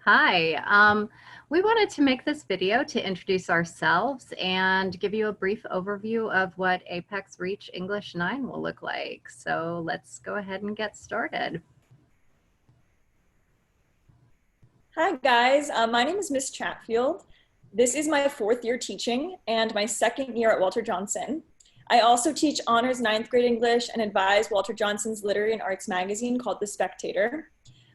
Hi. We wanted to make this video to introduce ourselves and give you a brief overview of what Apex Reach English 9 will look like. So let's go ahead and get started. Hi guys, my name is Miss Chatfield. This is my fourth year teaching and my second year at Walter Johnson. I also teach honors ninth grade English and advise Walter Johnson's literary and arts magazine called The Spectator.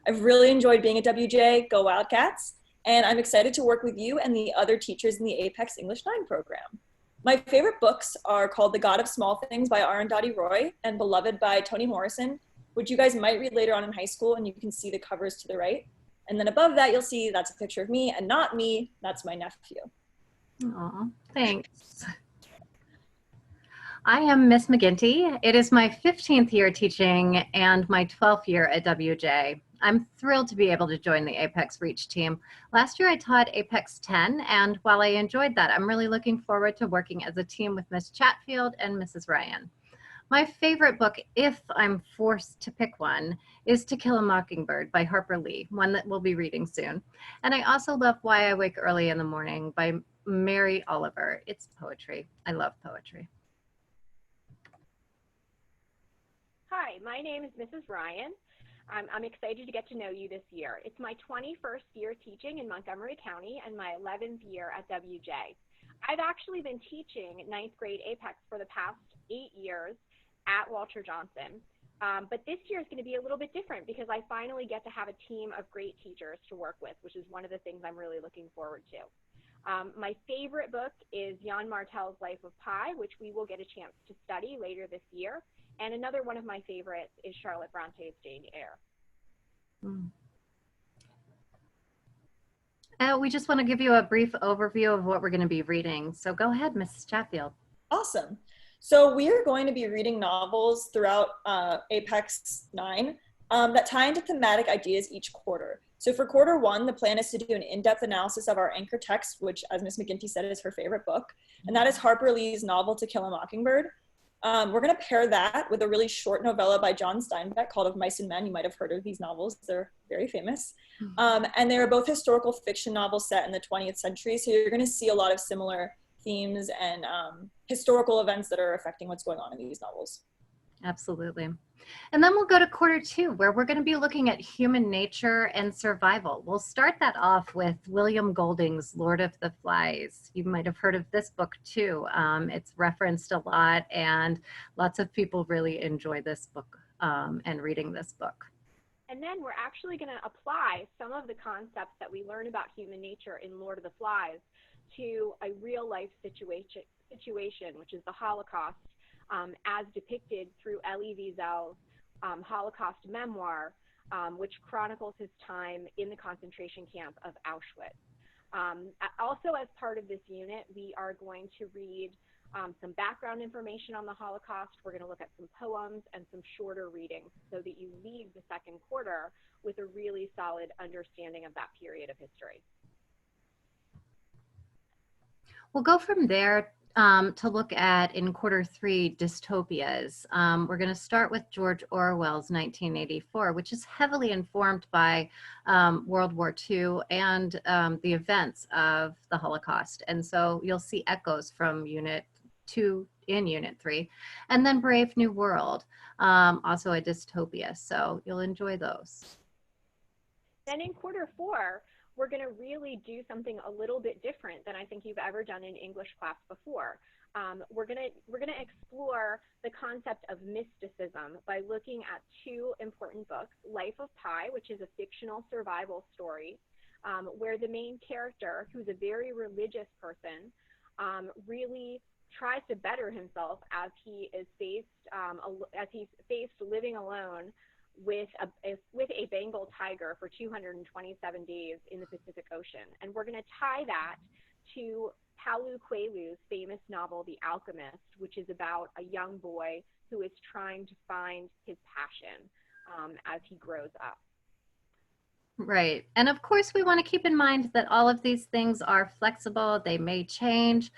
I've really enjoyed being at WJ, Go Wildcats, and I'm excited to work with you and the other teachers in the Apex English 9 program. My favorite books are called The God of Small Things by Arundhati Roy and Beloved by Toni Morrison, which you guys might read later on in high school, and you can see the covers to the right. And then above that, you'll see that's a picture of me, and not me, that's my nephew. Aw, thanks. I am Miss McGinty. It is my 15th year teaching and my 12th year at WJ. I'm thrilled to be able to join the Apex Reach team. Last year I taught Apex 10, and while I enjoyed that, I'm really looking forward to working as a team with Miss Chatfield and Mrs. Ryan. My favorite book, if I'm forced to pick one, is To Kill a Mockingbird by Harper Lee, one that we'll be reading soon. And I also love Why I Wake Early in the Morning by Mary Oliver. It's poetry. I love poetry. Hi, my name is Mrs. Ryan. I'm excited to get to know you this year. It's my 21st year teaching in Montgomery County and my 11th year at WJ. I've actually been teaching ninth grade Apex for the past 8 years at Walter Johnson. But this year is going to be a little bit different because I finally get to have a team of great teachers to work with, which is one of the things I'm really looking forward to. My favorite book is Jan Martel's Life of Pi, which we will get a chance to study later this year. And another one of my favorites is Charlotte Bronte's Jane Eyre. We just want to give you a brief overview of what we're going to be reading. So go ahead, Mrs. Chatfield. Awesome. So we are going to be reading novels throughout Apex 9 that tie into thematic ideas each quarter. So for quarter one, the plan is to do an in-depth analysis of our anchor text, which, as Miss McGinty said, is her favorite book. And that is Harper Lee's novel To Kill a Mockingbird. We're going to pair that with a really short novella by John Steinbeck called Of Mice and Men. You might have heard of these novels. They're very famous. And they are both historical fiction novels set in the 20th century. So you're going to see a lot of similar themes and historical events that are affecting what's going on in these novels. Absolutely. And then we'll go to quarter two, where we're going to be looking at human nature and survival. We'll start that off with William Golding's Lord of the Flies. You might have heard of this book too. It's referenced a lot, and lots of people really enjoy this book and reading this book. And then we're actually going to apply some of the concepts that we learn about human nature in Lord of the Flies to a real life situation, which is the Holocaust, as depicted through Elie Wiesel's Holocaust memoir, which chronicles his time in the concentration camp of Auschwitz. Also, as part of this unit, we are going to read some background information on the Holocaust. We're going to look at some poems and some shorter readings so that you leave the second quarter with a really solid understanding of that period of history. We'll go from there to look at, in quarter three, dystopias. We're going to start with George Orwell's 1984, which is heavily informed by World War II and the events of the Holocaust. And so you'll see echoes from Unit 2 in Unit 3. And then Brave New World, also a dystopia. So you'll enjoy those. Then in quarter four, we're going to really do something a little bit different than I think you've ever done in English class before. We're going to explore the concept of mysticism by looking at two important books, Life of Pi, which is a fictional survival story, where the main character, who's a very religious person, really tries to better himself as he is faced living alone with a Bengal tiger for 227 days in the Pacific Ocean. And we're going to tie that to Paulo Coelho's famous novel, The Alchemist, which is about a young boy who is trying to find his passion as he grows up. Right. And of course, we want to keep in mind that all of these things are flexible. They may change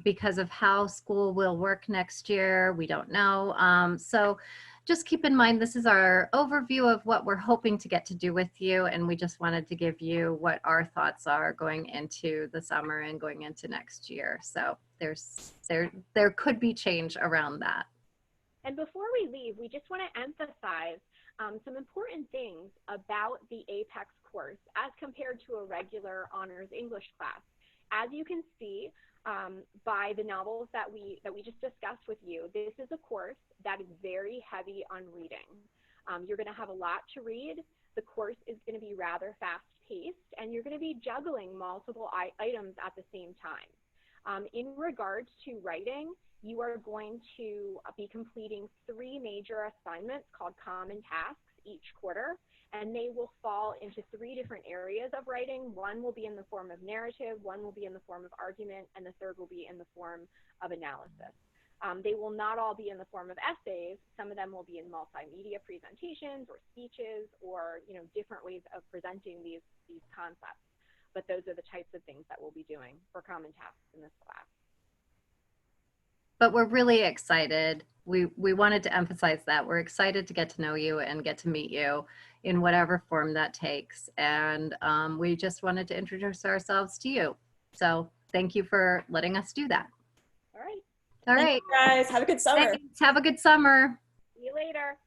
because of how school will work next year. We don't know. So just keep in mind, this is our overview of what we're hoping to get to do with you. And we just wanted to give you what our thoughts are going into the summer and going into next year. So there could be change around that. And before we leave, we just want to emphasize some important things about the APEX course as compared to a regular honors English class. As you can see by the novels that we just discussed with you, this is a course that is very heavy on reading. You're going to have a lot to read. The course is going to be rather fast-paced, and you're going to be juggling multiple items at the same time. In regards to writing, you are going to be completing 3 major assignments called common tasks each quarter, and they will fall into 3 different areas of writing. One will be in the form of narrative, one will be in the form of argument, and the third will be in the form of analysis. They will not all be in the form of essays. Some of them will be in multimedia presentations or speeches or different ways of presenting these concepts. But those are the types of things that we'll be doing for common tasks in this class. But we're really excited. We wanted to emphasize that. We're excited to get to know you and get to meet you in whatever form that takes. And we just wanted to introduce ourselves to you. So thank you for letting us do that. All right. All right. Thank you guys. Have a good summer. Thanks. Have a good summer. See you later.